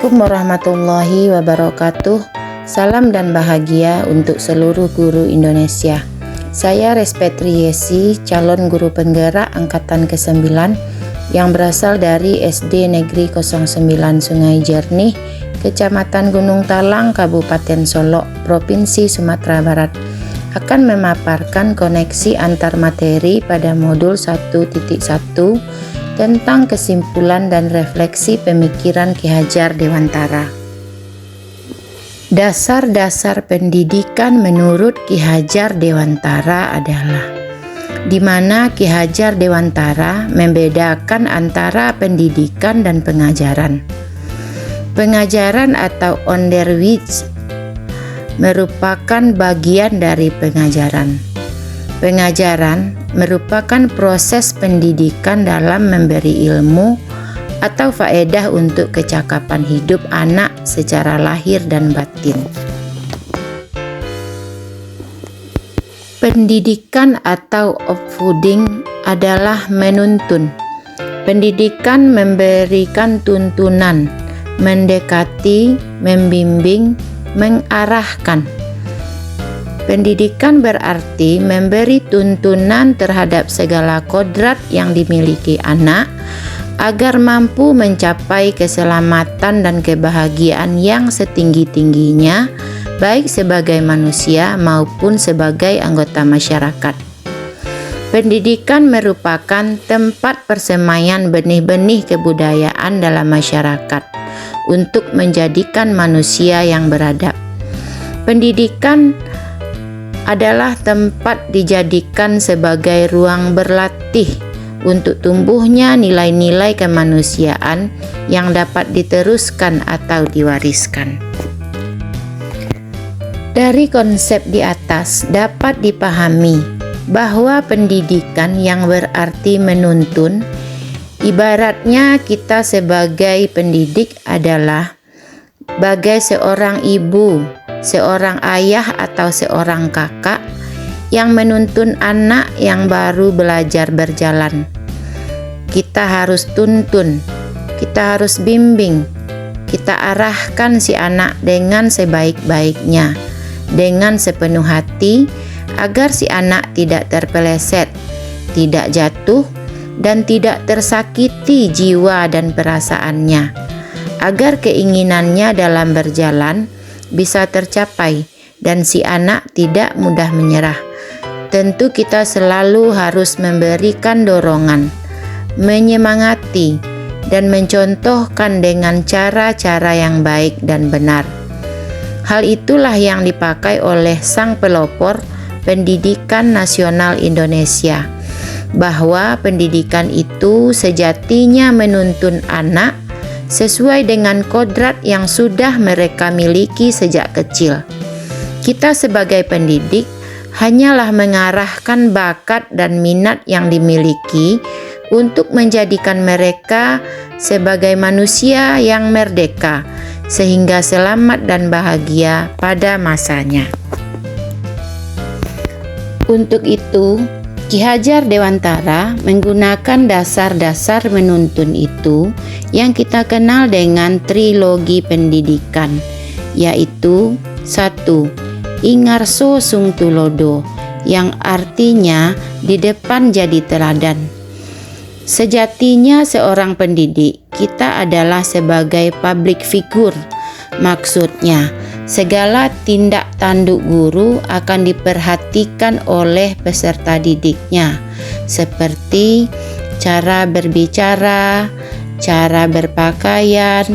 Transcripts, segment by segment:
Assalamualaikum warahmatullahi wabarakatuh. Salam dan bahagia untuk seluruh guru Indonesia. Saya Respetri Yesi, calon guru penggerak angkatan ke-9 yang berasal dari SD Negeri 09 Sungai Jernih, Kecamatan Gunung Talang, Kabupaten Solok, Provinsi Sumatera Barat, akan memaparkan koneksi antar materi pada modul 1.1 tentang kesimpulan dan refleksi pemikiran Ki Hajar Dewantara. Dasar-dasar pendidikan menurut Ki Hajar Dewantara adalah di mana Ki Hajar Dewantara membedakan antara pendidikan dan pengajaran. Pengajaran atau onderwijs merupakan bagian dari pengajaran. Pengajaran merupakan proses pendidikan dalam memberi ilmu atau faedah untuk kecakapan hidup anak secara lahir dan batin. Pendidikan atau opvoeding adalah menuntun. Pendidikan memberikan tuntunan, mendekati, membimbing, mengarahkan. Pendidikan berarti memberi tuntunan terhadap segala kodrat yang dimiliki anak agar mampu mencapai keselamatan dan kebahagiaan yang setinggi-tingginya, baik sebagai manusia maupun sebagai anggota masyarakat. Pendidikan merupakan tempat persemaian benih-benih kebudayaan dalam masyarakat untuk menjadikan manusia yang beradab. Pendidikan adalah tempat dijadikan sebagai ruang berlatih untuk tumbuhnya nilai-nilai kemanusiaan yang dapat diteruskan atau diwariskan. Dari konsep di atas dapat dipahami bahwa pendidikan yang berarti menuntun, ibaratnya kita sebagai pendidik adalah bagai seorang ibu, seorang ayah atau seorang kakak yang menuntun anak yang baru belajar berjalan. Kita harus tuntun, kita harus bimbing, kita arahkan si anak dengan sebaik-baiknya, dengan sepenuh hati agar si anak tidak terpeleset, tidak jatuh, dan tidak tersakiti jiwa dan perasaannya, agar keinginannya dalam berjalan bisa tercapai dan si anak tidak mudah menyerah. Tentu kita selalu harus memberikan dorongan, menyemangati, dan mencontohkan dengan cara-cara yang baik dan benar. Hal itulah yang dipakai oleh sang pelopor pendidikan nasional Indonesia, bahwa pendidikan itu sejatinya menuntun anak sesuai dengan kodrat yang sudah mereka miliki sejak kecil. Kita sebagai pendidik hanyalah mengarahkan bakat dan minat yang dimiliki untuk menjadikan mereka sebagai manusia yang merdeka sehingga selamat dan bahagia pada masanya. Untuk itu, Ki Hajar Dewantara menggunakan dasar-dasar menuntun itu yang kita kenal dengan trilogi pendidikan, yaitu 1. Ingarso Sung Tulodo, yang artinya di depan jadi teladan. Sejatinya seorang pendidik, kita adalah sebagai public figure. Maksudnya, segala tindak tanduk guru akan diperhatikan oleh peserta didiknya, seperti cara berbicara, cara berpakaian,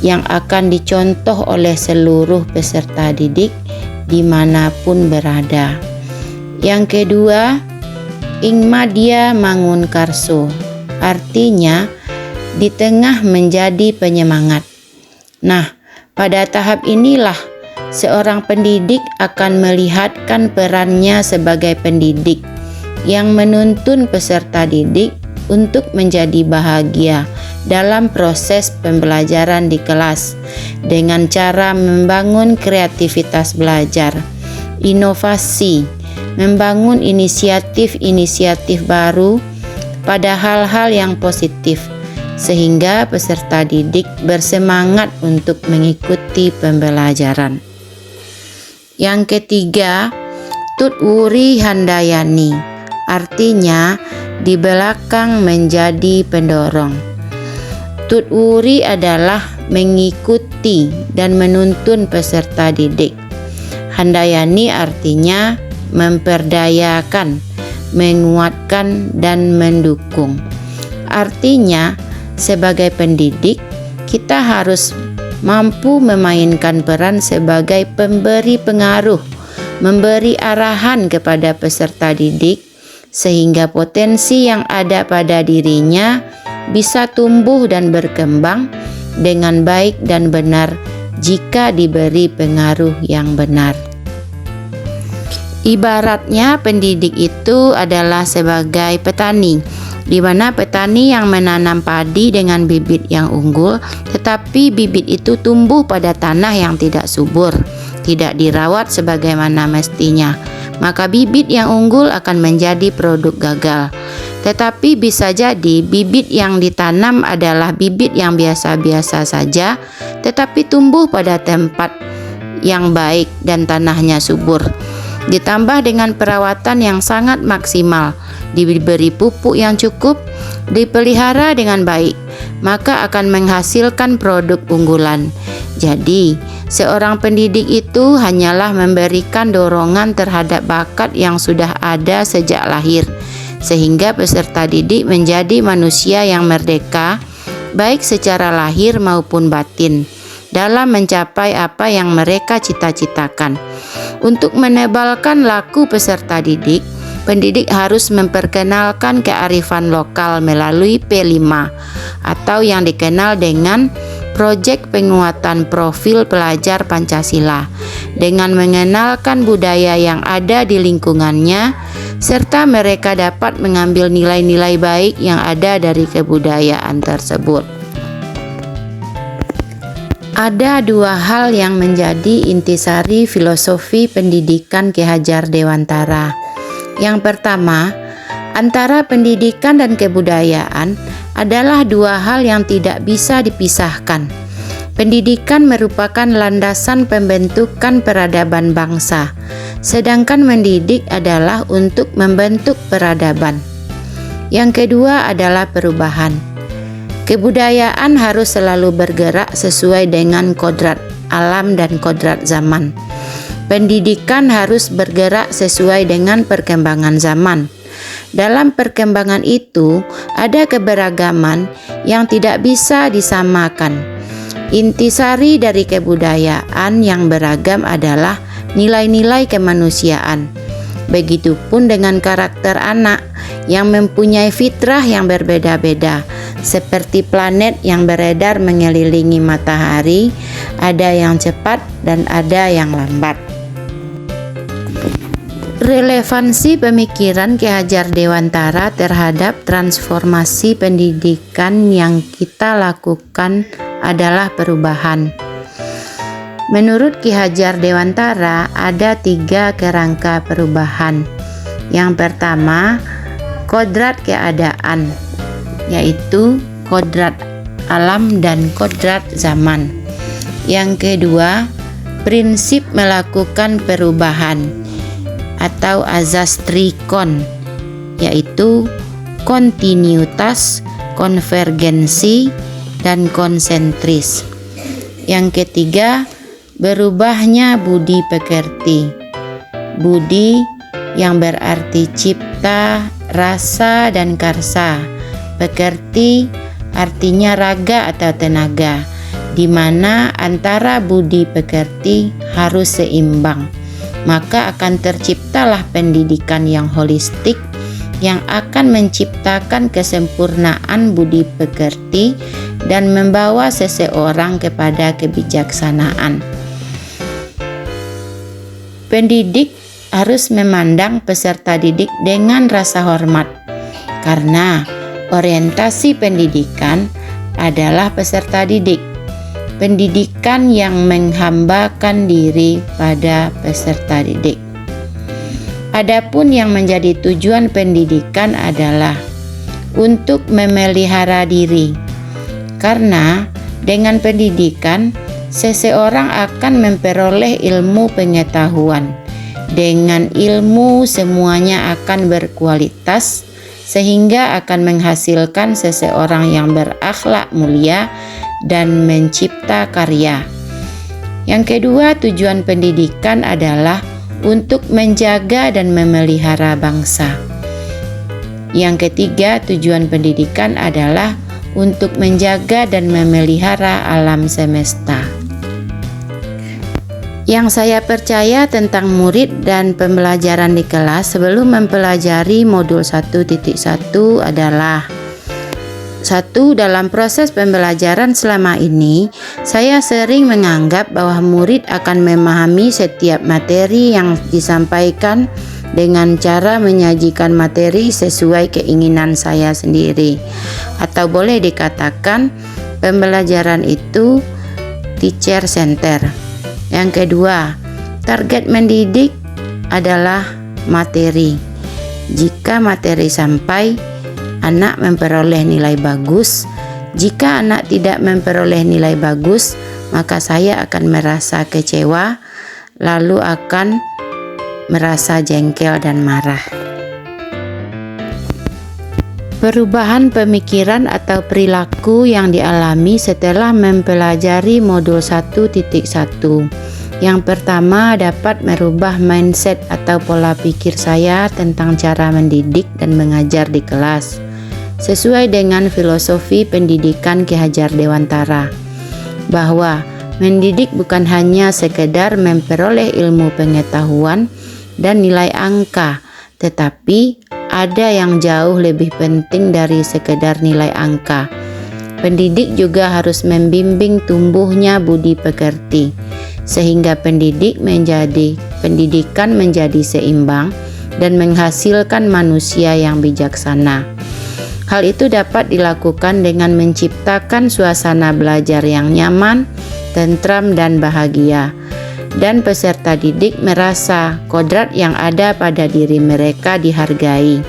yang akan dicontoh oleh seluruh peserta didik dimanapun berada. Yang kedua, Ingmadia Mangun Karso, artinya di tengah menjadi penyemangat. Nah, pada tahap inilah seorang pendidik akan melihatkan perannya sebagai pendidik yang menuntun peserta didik untuk menjadi bahagia dalam proses pembelajaran di kelas dengan cara membangun kreativitas belajar, inovasi, membangun inisiatif-inisiatif baru pada hal-hal yang positif sehingga peserta didik bersemangat untuk mengikuti pembelajaran. Yang ketiga, Tutwuri Handayani, artinya di belakang menjadi pendorong. Tutwuri adalah mengikuti dan menuntun peserta didik. Handayani artinya memperdayakan, menguatkan, dan mendukung. Artinya, sebagai pendidik, kita harus mampu memainkan peran sebagai pemberi pengaruh, memberi arahan kepada peserta didik, sehingga potensi yang ada pada dirinya bisa tumbuh dan berkembang dengan baik dan benar jika diberi pengaruh yang benar. Ibaratnya pendidik itu adalah sebagai petani, di mana petani yang menanam padi dengan bibit yang unggul, tetapi bibit itu tumbuh pada tanah yang tidak subur, tidak dirawat sebagaimana mestinya, maka bibit yang unggul akan menjadi produk gagal. Tetapi bisa jadi bibit yang ditanam adalah bibit yang biasa-biasa saja, tetapi tumbuh pada tempat yang baik dan tanahnya subur. Ditambah dengan perawatan yang sangat maksimal, diberi pupuk yang cukup, dipelihara dengan baik, maka akan menghasilkan produk unggulan. Jadi, seorang pendidik itu hanyalah memberikan dorongan terhadap bakat yang sudah ada sejak lahir, sehingga peserta didik menjadi manusia yang merdeka, baik secara lahir maupun batin, dalam mencapai apa yang mereka cita-citakan. Untuk menebalkan laku peserta didik, pendidik harus memperkenalkan kearifan lokal melalui P5 atau yang dikenal dengan Proyek Penguatan Profil Pelajar Pancasila, dengan mengenalkan budaya yang ada di lingkungannya, serta mereka dapat mengambil nilai-nilai baik yang ada dari kebudayaan tersebut. Ada dua hal yang menjadi intisari filosofi pendidikan Ki Hajar Dewantara. Yang pertama, antara pendidikan dan kebudayaan adalah dua hal yang tidak bisa dipisahkan. Pendidikan merupakan landasan pembentukan peradaban bangsa, sedangkan mendidik adalah untuk membentuk peradaban. Yang kedua adalah perubahan. Kebudayaan harus selalu bergerak sesuai dengan kodrat alam dan kodrat zaman. Pendidikan harus bergerak sesuai dengan perkembangan zaman. Dalam perkembangan itu, ada keberagaman yang tidak bisa disamakan. Intisari dari kebudayaan yang beragam adalah nilai-nilai kemanusiaan. Begitupun dengan karakter anak yang mempunyai fitrah yang berbeda-beda, seperti planet yang beredar mengelilingi matahari, ada yang cepat dan ada yang lambat. Relevansi pemikiran Ki Hajar Dewantara terhadap transformasi pendidikan yang kita lakukan adalah perubahan. Menurut Ki Hajar Dewantara ada 3 kerangka perubahan. Yang pertama, kodrat keadaan, yaitu kodrat alam dan kodrat zaman. Yang kedua, prinsip melakukan perubahan atau azas trikon, yaitu kontinuitas, konvergensi, dan konsentris. Yang ketiga, berubahnya budi pekerti. Budi yang berarti cipta, rasa, dan karsa. Pekerti artinya raga atau tenaga, di mana antara budi pekerti harus seimbang. Maka akan terciptalah pendidikan yang holistik yang akan menciptakan kesempurnaan budi pekerti dan membawa seseorang kepada kebijaksanaan. Pendidik harus memandang peserta didik dengan rasa hormat, karena orientasi pendidikan adalah peserta didik. Pendidikan yang menghambakan diri pada peserta didik. Adapun yang menjadi tujuan pendidikan adalah untuk memelihara diri, Karena dengan pendidikan, seseorang akan memperoleh ilmu pengetahuan. Dengan ilmu semuanya akan berkualitas, sehingga akan menghasilkan seseorang yang berakhlak mulia dan mencipta karya. Yang kedua, tujuan pendidikan adalah untuk menjaga dan memelihara bangsa. Yang ketiga, tujuan pendidikan adalah untuk menjaga dan memelihara alam semesta. Yang saya percaya tentang murid dan pembelajaran di kelas sebelum mempelajari modul 1.1 adalah: 1. Dalam proses pembelajaran selama ini, saya sering menganggap bahwa murid akan memahami setiap materi yang disampaikan dengan cara menyajikan materi sesuai keinginan saya sendiri. Atau boleh dikatakan, pembelajaran itu teacher center. Yang kedua, target mendidik adalah materi. Jika materi sampai, anak memperoleh nilai bagus. Jika anak tidak memperoleh nilai bagus, maka saya akan merasa kecewa, lalu akan merasa jengkel dan marah. Perubahan pemikiran atau perilaku yang dialami setelah mempelajari modul 1.1. Yang pertama, dapat merubah mindset atau pola pikir saya tentang cara mendidik dan mengajar di kelas, sesuai dengan filosofi pendidikan Ki Hajar Dewantara, bahwa mendidik bukan hanya sekedar memperoleh ilmu pengetahuan dan nilai angka, tetapi ada yang jauh lebih penting dari sekedar nilai angka. Pendidik juga harus membimbing tumbuhnya budi pekerti, sehingga pendidikan menjadi seimbang dan menghasilkan manusia yang bijaksana. Hal itu dapat dilakukan dengan menciptakan suasana belajar yang nyaman, tentram, dan bahagia. Dan peserta didik merasa kodrat yang ada pada diri mereka dihargai,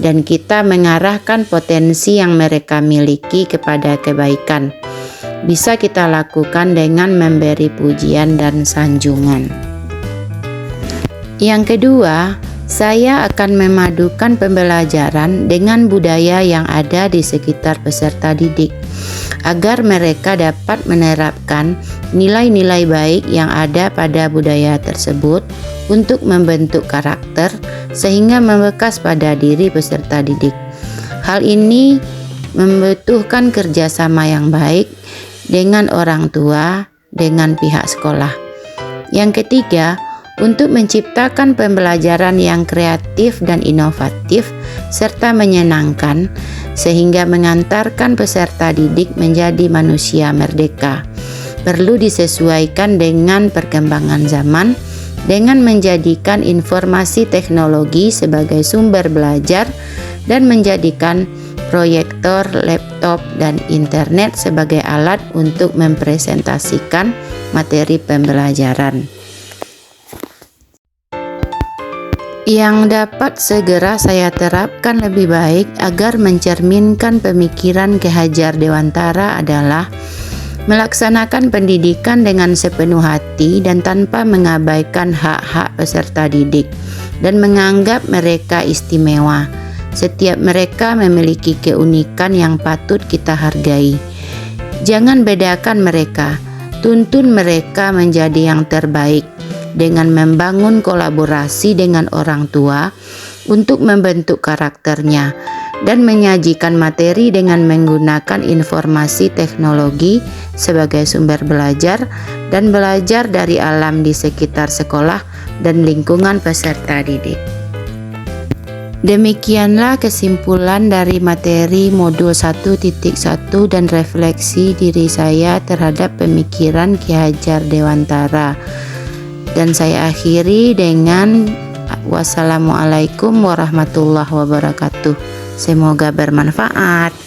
dan kita mengarahkan potensi yang mereka miliki kepada kebaikan. Bisa kita lakukan dengan memberi pujian dan sanjungan. Yang kedua, saya akan memadukan pembelajaran dengan budaya yang ada di sekitar peserta didik, agar mereka dapat menerapkan nilai-nilai baik yang ada pada budaya tersebut untuk membentuk karakter sehingga membekas pada diri peserta didik. Hal ini membutuhkan kerjasama yang baik dengan orang tua, dengan pihak sekolah. Yang ketiga, untuk menciptakan pembelajaran yang kreatif dan inovatif serta menyenangkan, sehingga mengantarkan peserta didik menjadi manusia merdeka, perlu disesuaikan dengan perkembangan zaman dengan menjadikan informasi teknologi sebagai sumber belajar dan menjadikan proyektor, laptop, dan internet sebagai alat untuk mempresentasikan materi pembelajaran. Yang dapat segera saya terapkan lebih baik agar mencerminkan pemikiran Ki Hajar Dewantara adalah melaksanakan pendidikan dengan sepenuh hati dan tanpa mengabaikan hak-hak peserta didik dan menganggap mereka istimewa. Setiap mereka memiliki keunikan yang patut kita hargai. Jangan bedakan mereka, tuntun mereka menjadi yang terbaik dengan membangun kolaborasi dengan orang tua untuk membentuk karakternya dan menyajikan materi dengan menggunakan informasi teknologi sebagai sumber belajar dan belajar dari alam di sekitar sekolah dan lingkungan peserta didik. Demikianlah kesimpulan dari materi modul 1.1 dan refleksi diri saya terhadap pemikiran Ki Hajar Dewantara. Dan saya akhiri dengan wassalamualaikum warahmatullahi wabarakatuh. Semoga bermanfaat.